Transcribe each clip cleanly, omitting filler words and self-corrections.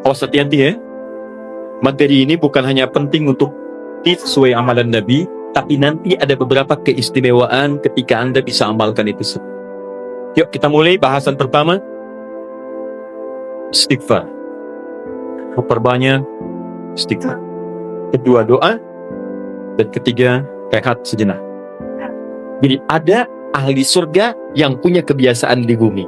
Awas hati-hati ya. Materi ini bukan hanya penting untuk sesuai amalan Nabi, tapi nanti ada beberapa keistimewaan ketika Anda bisa amalkan itu. Yuk kita mulai bahasan pertama. Istighfar. Memperbanyak istighfar. Kedua doa. Dan ketiga rehat sejenak. Jadi ada ahli surga yang punya kebiasaan di bumi.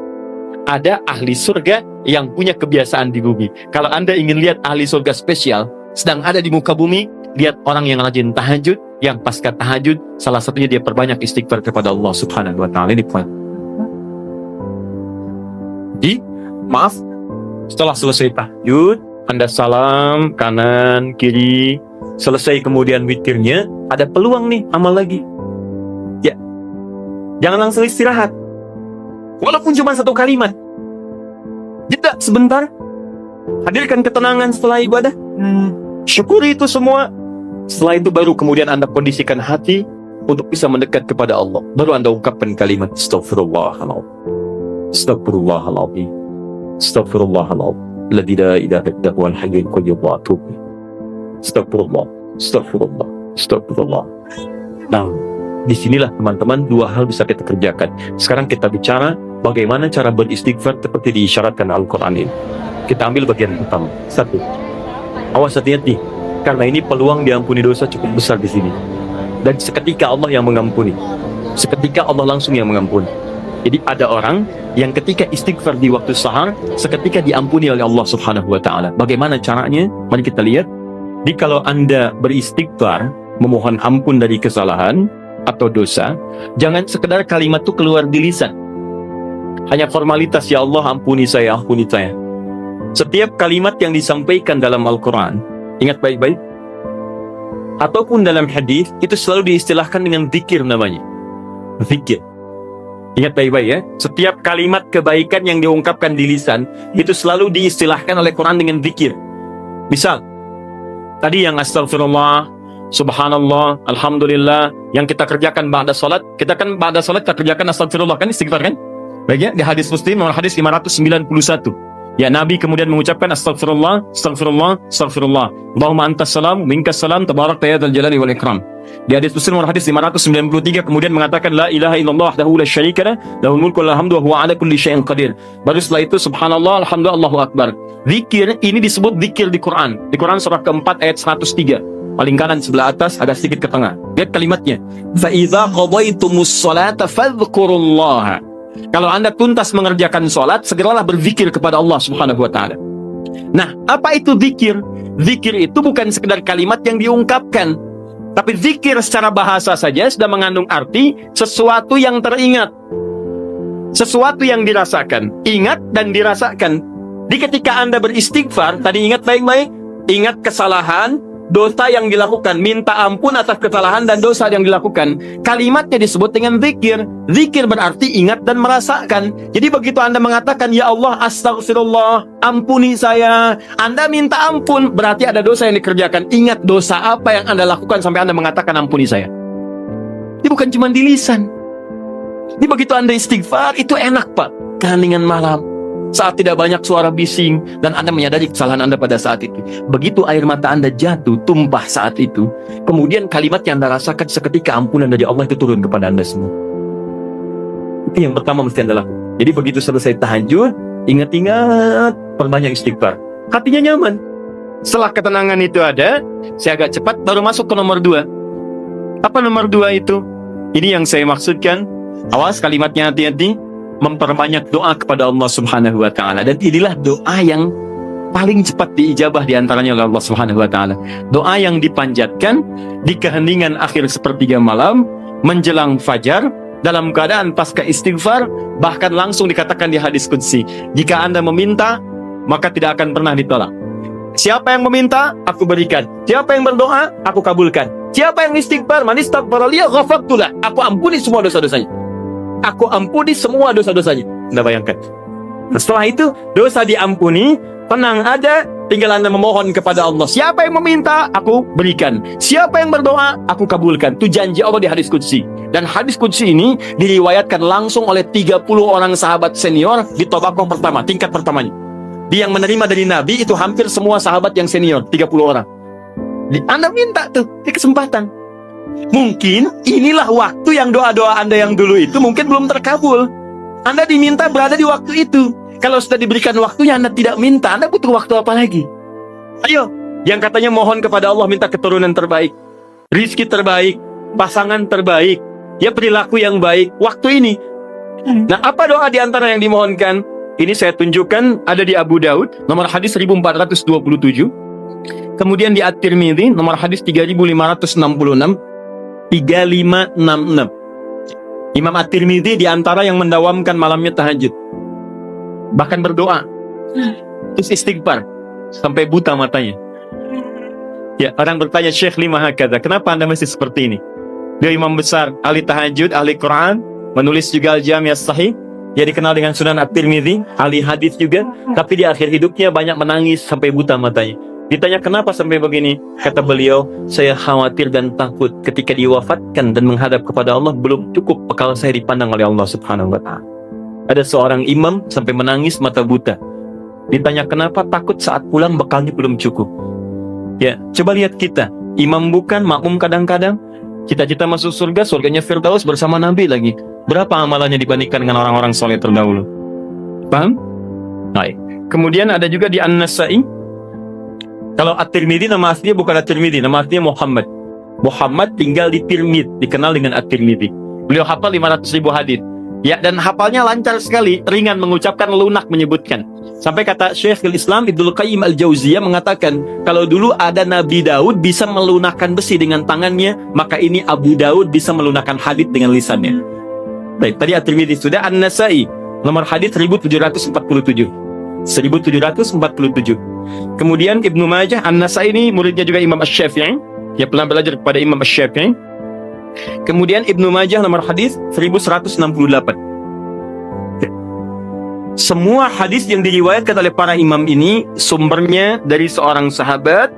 Ada ahli surga yang punya kebiasaan di bumi. Kalau Anda ingin lihat ahli surga spesial sedang ada di muka bumi, lihat orang yang rajin tahajud, yang pasca tahajud salah satunya dia perbanyak istighfar kepada Allah Subhanahu wa taala. Ini poin. Jadi, maaf, setelah selesai tahajud, Anda salam kanan, kiri, selesai kemudian witirnya, ada peluang nih amal lagi. Ya. Jangan langsung istirahat. Walaupun cuma satu kalimat. Jeda sebentar. Hadirkan ketenangan setelah ibadah. Syukuri itu semua. Setelah itu baru kemudian Anda kondisikan hati untuk bisa mendekat kepada Allah. Baru Anda ungkapkan kalimat Astaghfirullahaladzim. Astaghfirullahaladzim. Astaghfirullahaladzim. Alladzi la ilaha illa huwal hayyul qayyum wa atubu. Astaghfirullah. Astaghfirullah. Astaghfirullah. Nah, disinilah teman-teman dua hal bisa kita kerjakan. Sekarang kita bicara bagaimana cara beristighfar seperti diisyaratkan Al-Quran ini. Kita ambil bagian pertama. Satu, awas hati-hati, karena ini peluang diampuni dosa cukup besar di sini. Dan seketika Allah yang mengampuni. Seketika Allah langsung yang mengampuni. Jadi ada orang yang ketika istighfar di waktu sahar, seketika diampuni oleh Allah Subhanahu wa taala. Bagaimana caranya? Mari kita lihat. Jadi kalau Anda beristighfar, memohon ampun dari kesalahan atau dosa, jangan sekedar kalimat itu keluar di lisan. Hanya formalitas, ya Allah ampuni saya, ampuni saya. Setiap kalimat yang disampaikan dalam Al-Quran, ingat baik-baik, ataupun dalam hadis, itu selalu diistilahkan dengan zikir namanya. Zikir. Ingat baik-baik ya, setiap kalimat kebaikan yang diungkapkan di lisan, itu selalu diistilahkan oleh Quran dengan zikir. Misal, tadi yang astagfirullah, subhanallah, alhamdulillah, yang kita kerjakan ba'da salat, kita kan ba'da salat kita kerjakan astagfirullah, kan istighfar kan? Baik ya, di hadis Muslim nomor hadis 591. Ya, Nabi kemudian mengucapkan astagfirullah, astagfirullah, astagfirullah. Allahumma antas salam, minkas salam, tabarakta ya dzal jalali wal ikram. Di hadis Muslim nomor hadis 593 kemudian mengatakan la ilaha illallah wahdahu la syarika lah, lahul mulku wal hamdu wa huwa ala kulli syai'in qadir. Baru setelah itu subhanallah, alhamdulillah, Allahu akbar. Zikir ini disebut zikir di Quran. Di Quran surah keempat ayat 103. Paling kanan sebelah atas, agak sedikit ke tengah. Lihat kalimatnya. Fa idza qadaitumus sholata fadhkurullaha. Kalau Anda tuntas mengerjakan sholat, segeralah berzikir kepada Allah Subhanahu wa taala. Nah, apa itu zikir? Zikir itu bukan sekedar kalimat yang diungkapkan, tapi zikir secara bahasa saja sudah mengandung arti sesuatu yang teringat, sesuatu yang dirasakan, ingat dan dirasakan. Di ketika Anda beristighfar, tadi ingat baik-baik, ingat kesalahan, dosa yang dilakukan, minta ampun atas kesalahan dan dosa yang dilakukan. Kalimatnya disebut dengan zikir. Zikir berarti ingat dan merasakan. Jadi begitu Anda mengatakan, ya Allah astagfirullah, ampuni saya, Anda minta ampun, berarti ada dosa yang dikerjakan. Ingat dosa apa yang Anda lakukan sampai Anda mengatakan ampuni saya. Ini bukan cuma di lisan. Jadi begitu Anda istighfar, itu enak Pak. Keheningan malam, saat tidak banyak suara bising, dan Anda menyadari kesalahan Anda pada saat itu. Begitu air mata Anda jatuh, tumpah saat itu, kemudian kalimat yang Anda rasakan seketika ampunan dari Allah itu turun kepada Anda semua. Itu yang pertama mesti Anda lakukan. Jadi begitu selesai tahajud, ingat-ingat, perbanyak istighfar. Hatinya nyaman. Setelah ketenangan itu ada, saya agak cepat, baru masuk ke nomor 2. Apa nomor 2 itu? Ini yang saya maksudkan. Awas kalimatnya, hati-hati. Memperbanyak doa kepada Allah Subhanahu wa taala, dan inilah doa yang paling cepat diijabah diantaranya oleh Allah Subhanahu wa taala. Doa yang dipanjatkan di keheningan akhir sepertiga malam menjelang fajar dalam keadaan pasca istighfar, bahkan langsung dikatakan di hadis qudsi, jika Anda meminta maka tidak akan pernah ditolak. Siapa yang meminta, aku berikan. Siapa yang berdoa, aku kabulkan. Siapa yang istighfar, man istaghfara li ghafartu lah, aku ampuni semua dosa-dosanya. Aku ampuni semua dosa-dosanya. Anda bayangkan. Setelah itu, dosa diampuni, tenang aja, tinggal Anda memohon kepada Allah. Siapa yang meminta, aku berikan. Siapa yang berdoa, aku kabulkan. Itu janji Allah di hadis qudsi. Dan hadis qudsi ini diriwayatkan langsung oleh 30 orang sahabat senior di tabaqah pertama, tingkat pertamanya. Dia yang menerima dari Nabi itu hampir semua sahabat yang senior, 30 orang. Anda minta tuh, di kesempatan. Mungkin inilah waktu yang doa-doa Anda yang dulu itu mungkin belum terkabul. Anda diminta berada di waktu itu. Kalau sudah diberikan waktunya Anda tidak minta, Anda butuh waktu apa lagi? Ayo, yang katanya mohon kepada Allah minta keturunan terbaik, rizki terbaik, pasangan terbaik, ya perilaku yang baik, waktu ini. Nah, apa doa di antara yang dimohonkan? Ini saya tunjukkan ada di Abu Daud, nomor hadis 1427. Kemudian di At-Tirmidzi, nomor hadis 3566. 3566. Imam At-Tirmidzi di antara yang mendawamkan malamnya tahajud. Bahkan berdoa. Terus istighfar. Sampai buta matanya. Ya, orang bertanya, Syekh lima hakadha, kenapa Anda masih seperti ini? Dia imam besar, ahli tahajud, ahli Quran, menulis juga Al-Jami' As-Sahih. Dia dikenal dengan Sunan At-Tirmidzi, ahli hadis juga. Tapi di akhir hidupnya banyak menangis sampai buta matanya. Ditanya kenapa sampai begini? Kata beliau, saya khawatir dan takut ketika diwafatkan dan menghadap kepada Allah belum cukup bekal saya dipandang oleh Allah Subhanahu wa ta'ala. Ada seorang imam sampai menangis mata buta. Ditanya kenapa? Takut saat pulang bekalnya belum cukup. Ya, coba lihat kita. Imam bukan, makmum kadang-kadang. Cita-cita masuk surga, surganya Firdaus bersama Nabi lagi. Berapa amalannya dibandingkan dengan orang-orang soleh terdahulu? Paham? Baik. Kemudian ada juga di An-Nasa'i. Kalau At-Tirmidzi nama aslinya bukan At-Tirmidzi, nama aslinya Muhammad. Muhammad tinggal di Tirmidz, dikenal dengan At-Tirmidzi. Beliau hafal 500.000 hadis. Ya, dan hafalnya lancar sekali, ringan mengucapkan, lunak menyebutkan. Sampai kata Syekhul Islam Ibnu Qayyim Al-Jauziyah mengatakan, kalau dulu ada Nabi Daud bisa melunakkan besi dengan tangannya, maka ini Abu Daud bisa melunakkan hadis dengan lisannya. Baik, tadi At-Tirmidzi sudah. An-Nasa'i, nomor hadis 1747. 1747. Kemudian Ibnu Majah, An-Nasa'i ini muridnya juga Imam Asy-Syafi'i. Dia pernah belajar kepada Imam Asy-Syafi'i. Kemudian Ibnu Majah nomor hadis 1168. Semua hadis yang diriwayatkan oleh para imam ini sumbernya dari seorang sahabat,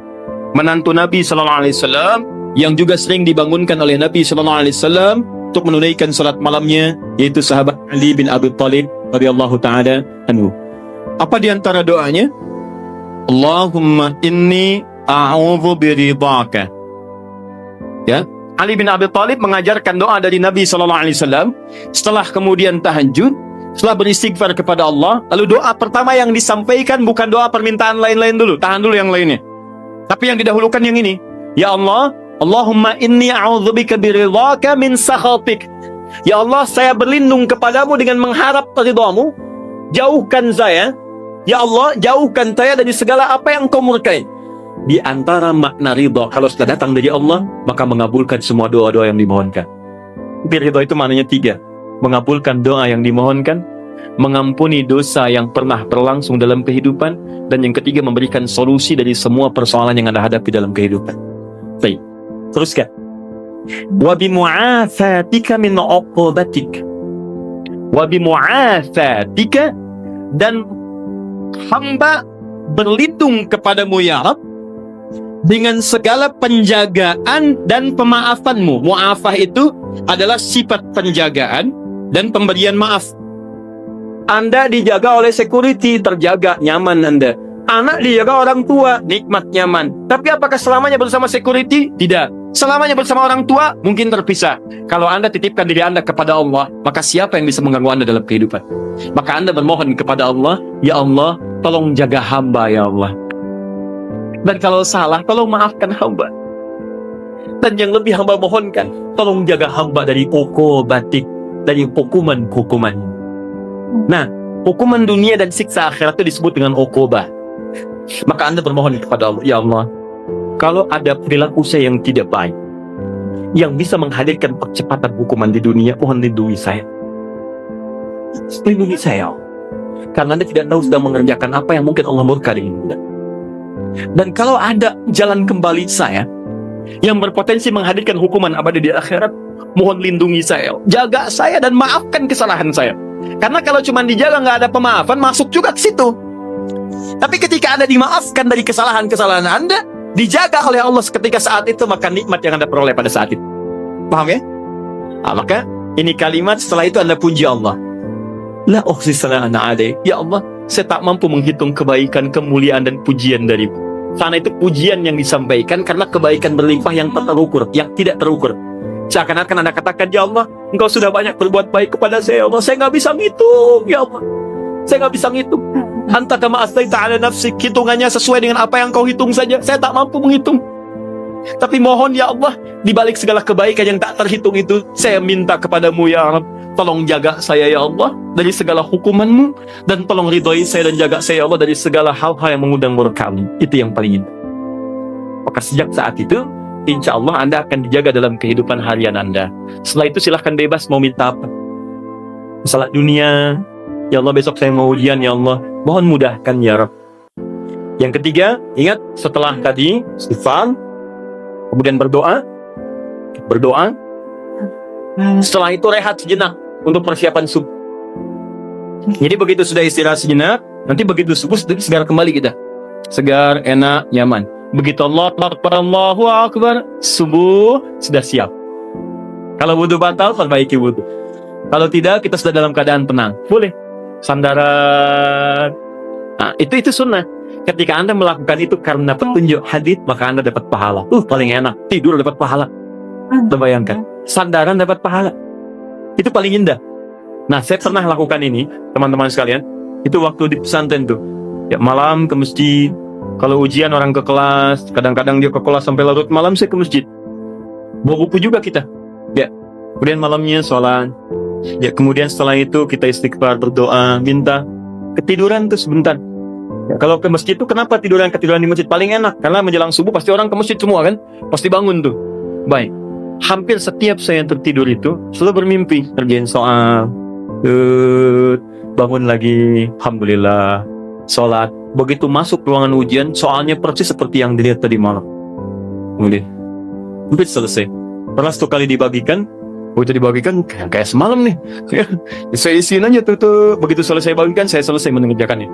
menantu Nabi sallallahu alaihi wasallam, yang juga sering dibangunkan oleh Nabi sallallahu alaihi wasallam untuk menunaikan salat malamnya, yaitu sahabat Ali bin Abi Thalib radhiyallahu taala anhu. Apa di antara doanya? Allahumma inni a'udzu biridhaka. Ya, Ali bin Abi Thalib mengajarkan doa dari Nabi sallallahu alaihi wasallam setelah kemudian tahajud, setelah beristighfar kepada Allah, lalu doa pertama yang disampaikan bukan doa permintaan lain-lain dulu, tahan dulu yang lainnya. Tapi yang didahulukan yang ini. Ya Allah, Allahumma inni a'udzubika biridhaka min sakhatik. Ya Allah, saya berlindung kepadamu dengan mengharap ridhamu. Jauhkan saya, ya Allah, jauhkan saya dari segala apa yang Engkau murkai. Di antara makna ridha, kalau sudah datang dari Allah, maka mengabulkan semua doa-doa yang dimohonkan. Ridha itu maknanya 3. Mengabulkan doa yang dimohonkan, mengampuni dosa yang pernah berlangsung dalam kehidupan, dan yang ketiga memberikan solusi dari semua persoalan yang Anda hadapi dalam kehidupan. Baik, teruskan. Wa bimu'afatika min 'uqubatik. Wa bimu'afatika, dan hamba berlindung kepadamu ya Rabb dengan segala penjagaan dan pemaafanmu. Mu'afah itu adalah sifat penjagaan dan pemberian maaf. Anda dijaga oleh security, terjaga, nyaman Anda. Anak dijaga orang tua, nikmat, nyaman. Tapi apakah selamanya bersama security? Tidak. Selamanya bersama orang tua, mungkin terpisah. Kalau Anda titipkan diri Anda kepada Allah, maka siapa yang bisa mengganggu Anda dalam kehidupan? Maka Anda bermohon kepada Allah, ya Allah, tolong jaga hamba ya Allah. Dan kalau salah, tolong maafkan hamba. Dan yang lebih hamba mohonkan, tolong jaga hamba dari uqubatik, dari hukuman-hukuman. Nah, hukuman dunia dan siksa akhirat itu disebut dengan uqubah. Maka Anda bermohon kepada Allah, ya Allah, kalau ada perilaku saya yang tidak baik, yang bisa menghadirkan percepatan hukuman di dunia, mohon lindungi saya. Lindungi saya. Karena Anda tidak tahu sedang mengerjakan apa yang mungkin Allah murka dengan Anda. Dan kalau ada jalan kembali saya yang berpotensi menghadirkan hukuman abadi di akhirat, mohon lindungi saya, jaga saya dan maafkan kesalahan saya. Karena kalau cuma dijaga nggak ada pemaafan, masuk juga ke situ. Tapi ketika Anda dimaafkan dari kesalahan-kesalahan Anda, dijaga oleh Allah seketika saat itu, maka nikmat yang Anda peroleh pada saat itu. Paham ya? Nah, maka ini kalimat setelah itu Anda puji Allah. La uhsi sana'an alaik. Ya Allah, saya tak mampu menghitung kebaikan, kemuliaan, dan pujian darimu. Karena itu pujian yang disampaikan karena kebaikan berlimpah yang tak terukur, yang tidak terukur. Seakan-akan Anda katakan, ya Allah, Engkau sudah banyak berbuat baik kepada saya, ya Allah. Saya nggak bisa ngitung, ya Allah. Saya nggak bisa ngitung. Anta kama astaita ala nafsik. Hitungannya sesuai dengan apa yang kau hitung saja. Saya tak mampu menghitung. Tapi mohon ya Allah, di balik segala kebaikan yang tak terhitung itu, saya minta kepadamu ya Rabb, tolong jaga saya ya Allah dari segala hukumanmu, dan tolong ridhoi saya dan jaga saya ya Allah dari segala hal-hal yang mengundang murka-Mu. Itu yang paling indah. Maka sejak saat itu, insya Allah Anda akan dijaga dalam kehidupan harian Anda. Setelah itu silahkan bebas mau minta apa. Masalah dunia, ya Allah besok saya mau ujian ya Allah, mohon mudahkan ya Rabb. Yang ketiga, ingat setelah tadi istighfar, kemudian berdoa. Setelah itu rehat sejenak untuk persiapan subuh. Jadi begitu sudah istirahat sejenak, nanti begitu subuh segar kembali kita. Segar, enak, nyaman. Begitu Allahu Akbar, subuh sudah siap. Kalau wudu batal, perbaiki wudu. Kalau tidak, kita sudah dalam keadaan tenang. Boleh. Sandaran. Nah, itu sunnah. Ketika Anda melakukan itu karena petunjuk hadis, maka Anda dapat pahala. Paling enak. Tidur dapat pahala. Terbayangkan. Sandaran dapat pahala. Itu paling indah. Nah, saya pernah lakukan ini, teman-teman sekalian. Itu waktu di pesantren tuh. Ya, malam ke masjid. Kalau ujian orang ke kelas, kadang-kadang dia ke kelas sampai larut malam, saya ke masjid. Bawa buku juga kita. Ya. Kemudian malamnya sholat. Ya, kemudian setelah itu kita istighfar, berdoa, minta. Ketiduran tuh sebentar. Ya, kalau ke masjid itu kenapa ketiduran di masjid paling enak? Karena menjelang subuh pasti orang ke masjid semua kan? Pasti bangun tuh. Baik. Hampir setiap saya tertidur itu selalu bermimpi kerjain soal. Bangun lagi, alhamdulillah. Sholat. Begitu masuk ruangan ujian, soalnya persis seperti yang dilihat tadi malam. Kemudian hampir selesai. Pernah 1 kali dibagikan. Begitu dibagikan kayak semalam nih. Saya isiin aja tuh. Begitu selesai bagikan, saya selesai mengerjakannya.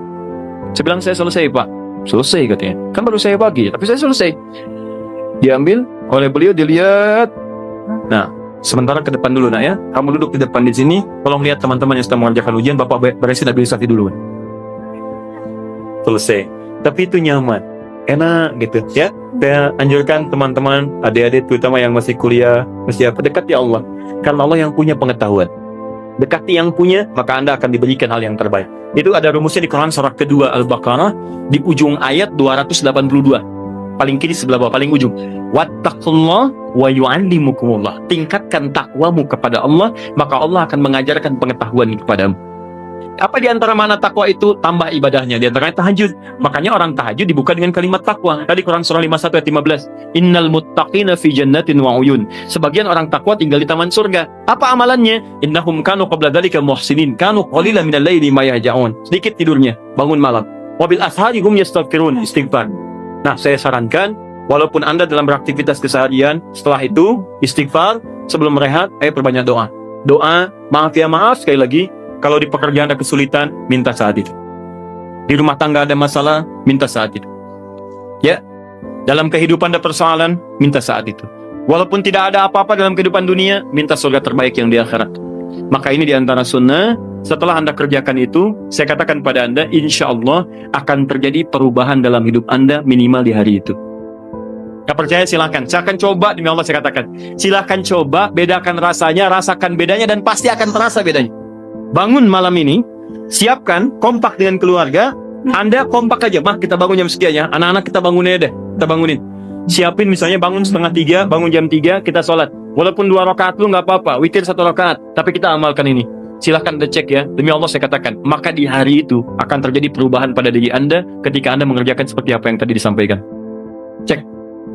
Saya bilang, saya selesai Pak. Selesai katanya. Kan baru saya bagi, tapi saya selesai. Diambil oleh beliau, dilihat. Nah, sementara ke depan dulu nak ya. Kamu duduk di depan di sini. Tolong lihat teman-teman yang sedang mengerjakan ujian. Bapak beresin administrasi dulu. Selesai. Tapi itu nyaman, enak gitu ya. Saya anjurkan teman-teman, adik-adik terutama yang masih kuliah, masih dekat ya Allah. Karena Allah yang punya pengetahuan. Dekati yang punya, maka Anda akan diberikan hal yang terbaik. Itu ada rumusnya di Quran surah kedua Al-Baqarah di ujung ayat 282. Paling kiri sebelah bawah, paling ujung. Wattaqullah wa yu'allimukumullah. Tingkatkan takwamu kepada Allah, maka Allah akan mengajarkan pengetahuan kepadamu. Apa di antara mana takwa itu? Tambah ibadahnya. Di antaranya tahajud. Makanya orang tahajud dibuka dengan kalimat takwa. Tadi Quran surah 51 ayat 15. Innal muttaqina fi jannatin wa uyun. Sebagian orang takwa tinggal di taman surga. Apa amalannya? Innahum kanu qabla dzalika muhsinin. Kanu qalilan minal laili ma yahja'un. Sedikit tidurnya, bangun malam. Wabil ashari hum yastaghfirun. Istighfar. Nah, saya sarankan, walaupun Anda dalam beraktivitas keseharian, setelah itu istighfar, sebelum rehat, perbanyak doa. Doa, maaf ya maaf, sekali lagi. Kalau di pekerjaan ada kesulitan, minta saat itu. Di rumah tangga ada masalah, minta saat itu. Ya, dalam kehidupan ada persoalan, minta saat itu. Walaupun tidak ada apa-apa dalam kehidupan dunia, minta surga terbaik yang di akhirat. Maka ini di antara sunnah. Setelah Anda kerjakan itu, saya katakan pada Anda, insya Allah akan terjadi perubahan dalam hidup Anda minimal di hari itu. Gak percaya silahkan. Saya akan coba, demi Allah saya katakan. Silahkan coba, bedakan rasanya, rasakan bedanya, dan pasti akan terasa bedanya. Bangun malam ini, siapkan, kompak dengan keluarga. Anda kompak aja, mah kita bangun jam sekian ya. Anak-anak kita bangunin deh, kita bangunin. Siapin misalnya bangun 2:30, bangun jam 3, kita sholat. Walaupun 2 rakaat lu nggak apa-apa, witir 1 rakaat. Tapi kita amalkan ini. Silahkan Anda cek ya, demi Allah saya katakan. Maka di hari itu akan terjadi perubahan pada diri Anda ketika Anda mengerjakan seperti apa yang tadi disampaikan. Cek,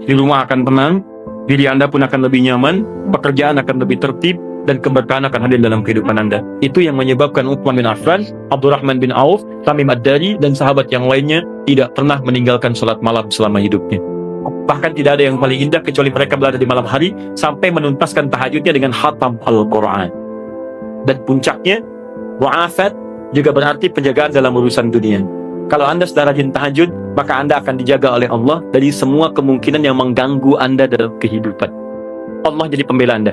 di rumah akan tenang, diri Anda pun akan lebih nyaman, pekerjaan akan lebih tertib, dan keberkahan akan hadir dalam kehidupan Anda. Itu yang menyebabkan Uthman bin Affan, Abdurrahman bin Auf, Tamim Ad-Dari, dan sahabat yang lainnya tidak pernah meninggalkan sholat malam selama hidupnya. Bahkan tidak ada yang paling indah kecuali mereka berada di malam hari sampai menuntaskan tahajudnya dengan khatam Al-Quran. Dan puncaknya, wa'afat juga berarti penjagaan dalam urusan dunia. Kalau Anda sudah rajin tahajud, maka Anda akan dijaga oleh Allah dari semua kemungkinan yang mengganggu Anda dalam kehidupan. Allah jadi pembela Anda.